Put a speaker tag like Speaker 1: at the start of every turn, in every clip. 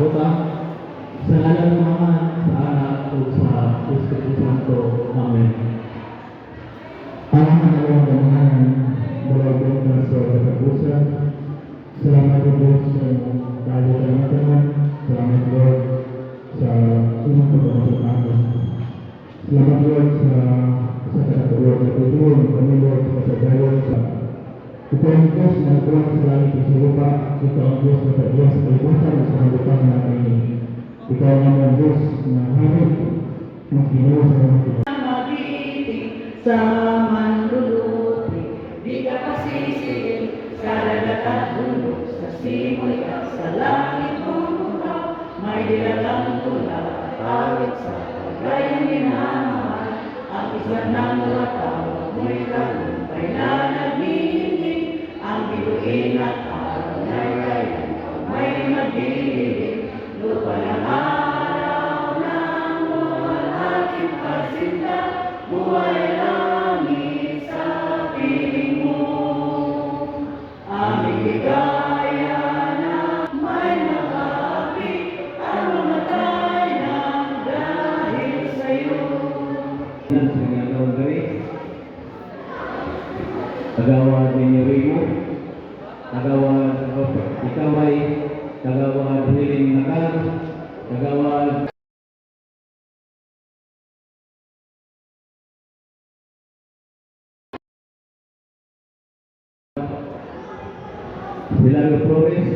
Speaker 1: Buta, sa ngalan ng Ama, sa Anak, o sa Espiritu Santo. Amen. Ang pangalawang ganahan, balagong na sa katapusan. Salamat po Diyos sa tayo kalamatanan. Salamat Lord sa unang pagkamasok namin. Salamat Lord sa katatuloy na tutulong kami Lord sa kasagayon sa ito ang Diyos na nagkulang sa langit at sa lupa. Ito ang Diyos na kailan sa kalibutan at sa kalibutan namin. Ikaw ang Diyos na hamit ng Ginoo sa mga Pilipinas.
Speaker 2: Sa manlulupi, di ka pasisingil, sa dagat at bundok, sa simoy at sa langit pumunta, may dilalang tula, awit sa pagayang ginamahal, ang isa ng lataw, mo'y kalumpay na naghihiling, ang bituin at araw na kayan, may maghihiling, lupa ng araw ng buwan, aking pasinta, buhay langit sa piling mo. Aming ligaya na may makapit ang mamatay ng dahil sa'yo.
Speaker 1: Tagawad ninyo Rimo, tagawad Ikaway, tagawad Hiling Nakal, tagawad Hilario Flores,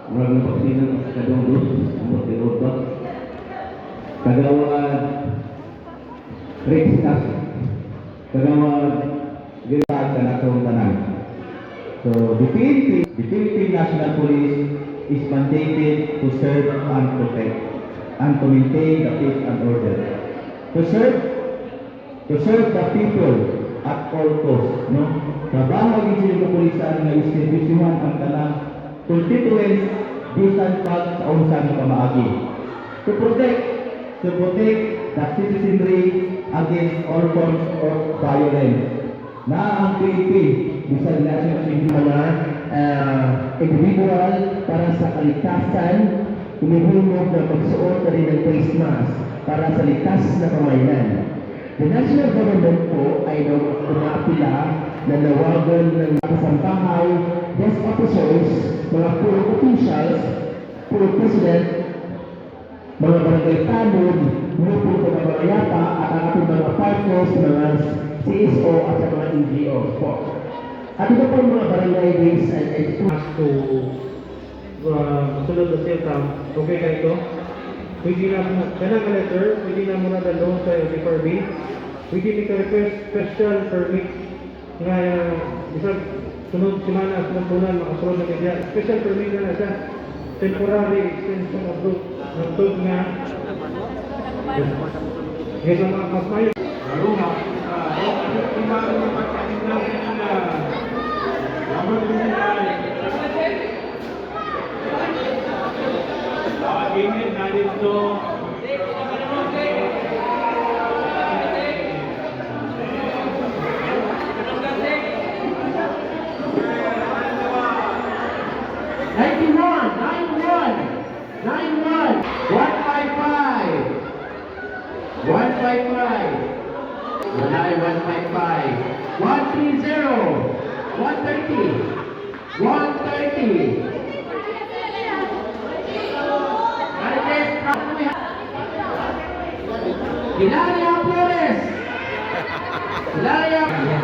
Speaker 1: maraming pagsinang kadungdus, ang tiroba, tagawad Rex Castro, tagawad Gilad Kanakong Tanan. So, the Philippine National Police is mandated to serve and protect and to maintain the peace and order. To serve the people at all costs, no? Trabaho din sila ng pulisan nga istibisyuhan ang tanang constituents bisan pag sa unsa nga pamaagi. To protect the citizenry against all forms of violence. Na ang PNP, bisan national mga individual para sa kaligtasan, umihulog na magsuot na rin ng face mask para sa ligtas na pamayanan. The national government po ay umaapila na nawagan ng kasambahay, desk officers, mga puro officials, puro president, mga barangay tanod, grupo sa mga yata at ang ating mga partners, mga CSO at sa mga NGOs po. At ito po mga barangay based and
Speaker 3: sunod na sila, okay ka ito? Pwede na mo, kanang ka letter, pwede na mo na dalawang sa FRB. Pwede ni ka-request special permit nga isang sunod simana sa tunan makasunod na media. Special permit na siya. Temporary extension of route ng tug nga. Yes, ang mga kasmayo. Laro na.
Speaker 2: Hilaria Flores! Hilaria!